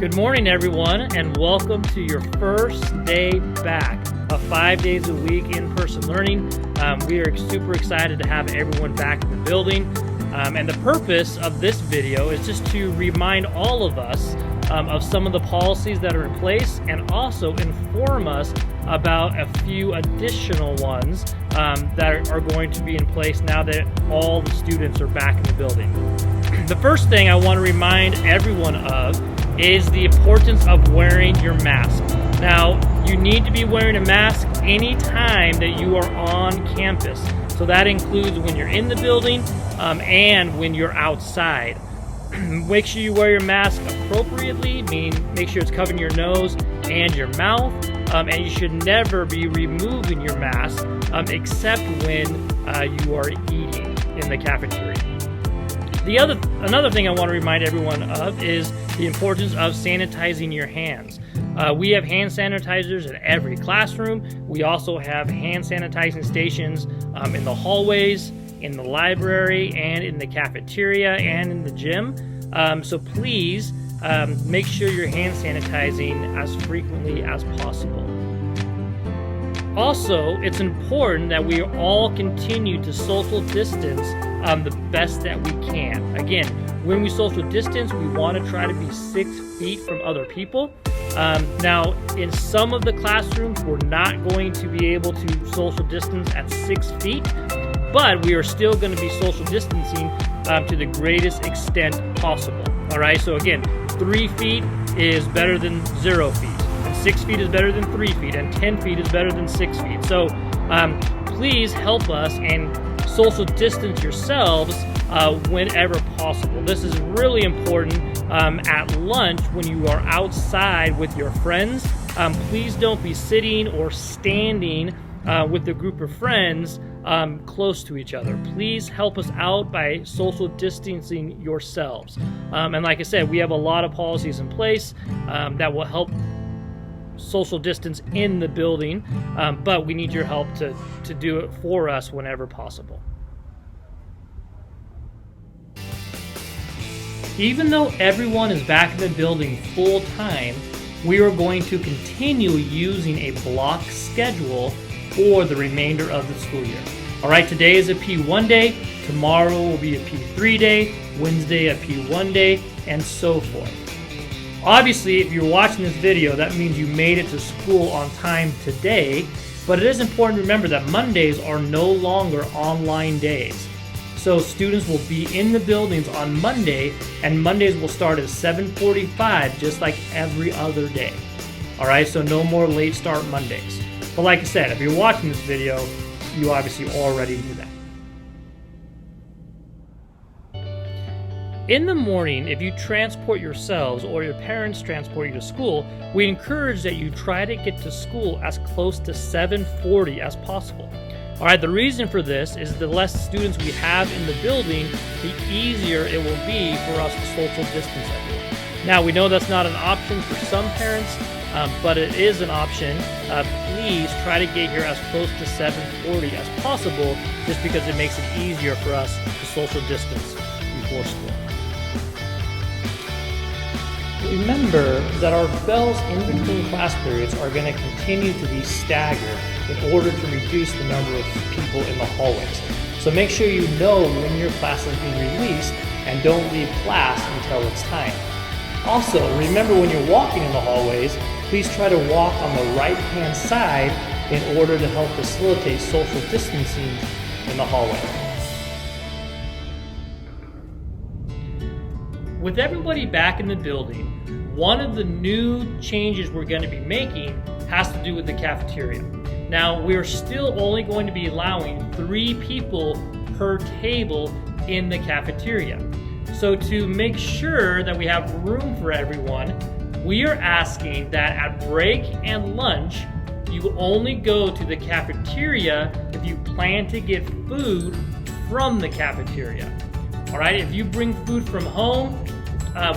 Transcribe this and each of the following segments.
Good morning, everyone, and welcome to your first day back of 5 days a week in-person learning. We are super excited to have everyone back in the building. And the purpose of this video is just to remind all of us of some of the policies that are in place and also inform us about a few additional ones that are going to be in place now that all the students are back in the building. The first thing I want to remind everyone of is the importance of wearing your mask. Now, you need to be wearing a mask anytime that you are on campus. So that includes when you're in the building and when you're outside. Make sure you wear your mask appropriately, meaning make sure it's covering your nose and your mouth. And you should never be removing your mask except when you are eating in the cafeteria. Another thing I want to remind everyone of is the importance of sanitizing your hands. We have hand sanitizers in every classroom. We also have hand sanitizing stations in the hallways, in the library, and in the cafeteria, and in the gym. So please make sure you're hand sanitizing as frequently as possible. Also, it's important that we all continue to social distance the best that we can. Again, when we social distance, we want to try to be 6 feet from other people. Now, in some of the classrooms, we're not going to be able to social distance at 6 feet, but we are still going to be social distancing to the greatest extent possible. All right, so again, 3 feet is better than 0 feet. 6 feet is better than 3 feet, and 10 feet is better than 6 feet. So please help us and social distance yourselves whenever possible. This is really important at lunch when you are outside with your friends. Please don't be sitting or standing with a group of friends close to each other. Please help us out by social distancing yourselves. And like I said, we have a lot of policies in place that will help social distance in the building, but we need your help to do it for us whenever possible. Even though everyone is back in the building full time, we are going to continue using a block schedule for the remainder of the school year. All right, today is a P1 day, tomorrow will be a P3 day, Wednesday a P1 day, and so forth. Obviously, if you're watching this video, that means you made it to school on time today, but it is important to remember that Mondays are no longer online days. So students will be in the buildings on Monday, and Mondays will start at 7:45, just like every other day. All right, so no more late start Mondays. But like I said, if you're watching this video, you obviously already knew that. In the morning, if you transport yourselves or your parents transport you to school, we encourage that you try to get to school as close to 7:40 as possible. All right, the reason for this is the less students we have in the building, the easier it will be for us to social distance everyone. Now, we know that's not an option for some parents, but it is an option. Please try to get here as close to 7:40 as possible, just because it makes it easier for us to social distance before school. Remember that our bells in between class periods are going to continue to be staggered in order to reduce the number of people in the hallways. So make sure you know when your class is being released and don't leave class until it's time. Also, remember when you're walking in the hallways, please try to walk on the right-hand side in order to help facilitate social distancing in the hallway. With everybody back in the building, one of the new changes we're going to be making has to do with the cafeteria. Now, we're still only going to be allowing 3 people per table in the cafeteria. So to make sure that we have room for everyone, we are asking that at break and lunch, you only go to the cafeteria if you plan to get food from the cafeteria. All right, if you bring food from home,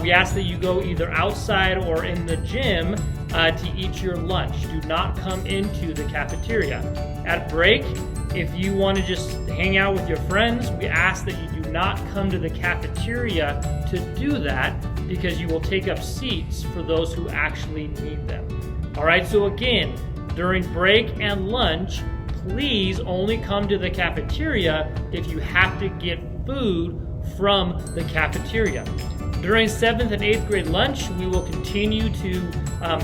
we ask that you go either outside or in the gym to eat your lunch. Do not come into the cafeteria. At break, if you want to just hang out with your friends, we ask that you do not come to the cafeteria to do that because you will take up seats for those who actually need them. All right, so again, during break and lunch, please only come to the cafeteria if you have to get food from the cafeteria. During 7th and 8th grade lunch, we will continue to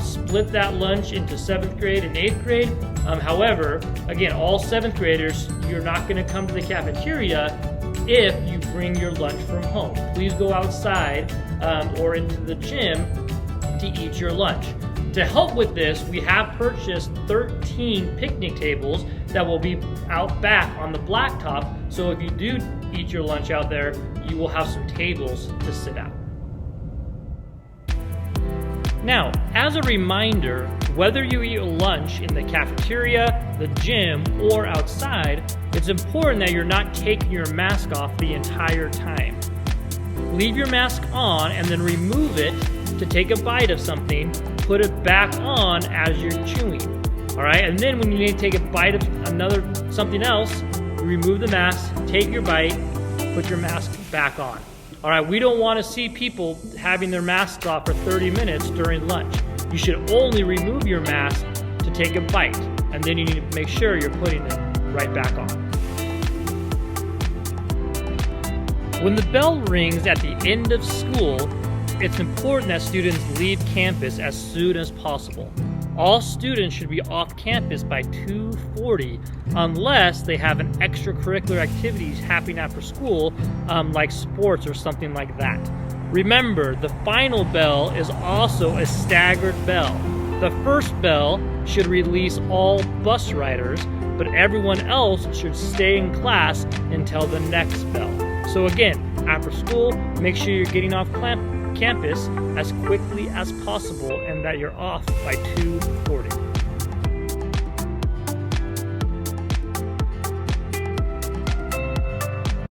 split that lunch into 7th grade and 8th grade. However, again, all 7th graders, you're not going to come to the cafeteria if you bring your lunch from home. Please go outside or into the gym to eat your lunch. To help with this, we have purchased 13 picnic tables that will be out back on the blacktop. So if you do eat your lunch out there, you will have some tables to sit at. Now, as a reminder, whether you eat lunch in the cafeteria, the gym, or outside, it's important that you're not taking your mask off the entire time. Leave your mask on and then remove it to take a bite of something. Put it back on as you're chewing. All right, and then when you need to take a bite of something else, you remove the mask, take your bite, put your mask back on. All right, we don't want to see people having their masks off for 30 minutes during lunch. You should only remove your mask to take a bite, and then you need to make sure you're putting it right back on. When the bell rings at the end of school, it's important that students leave campus as soon as possible. All students should be off campus by 2:40 unless they have an extracurricular activities happening after school, like sports or something like that. Remember, the final bell is also a staggered bell. The first bell should release all bus riders, but everyone else should stay in class until the next bell. So again, after school, make sure you're getting off campus as quickly as possible and that you're off by 2:40.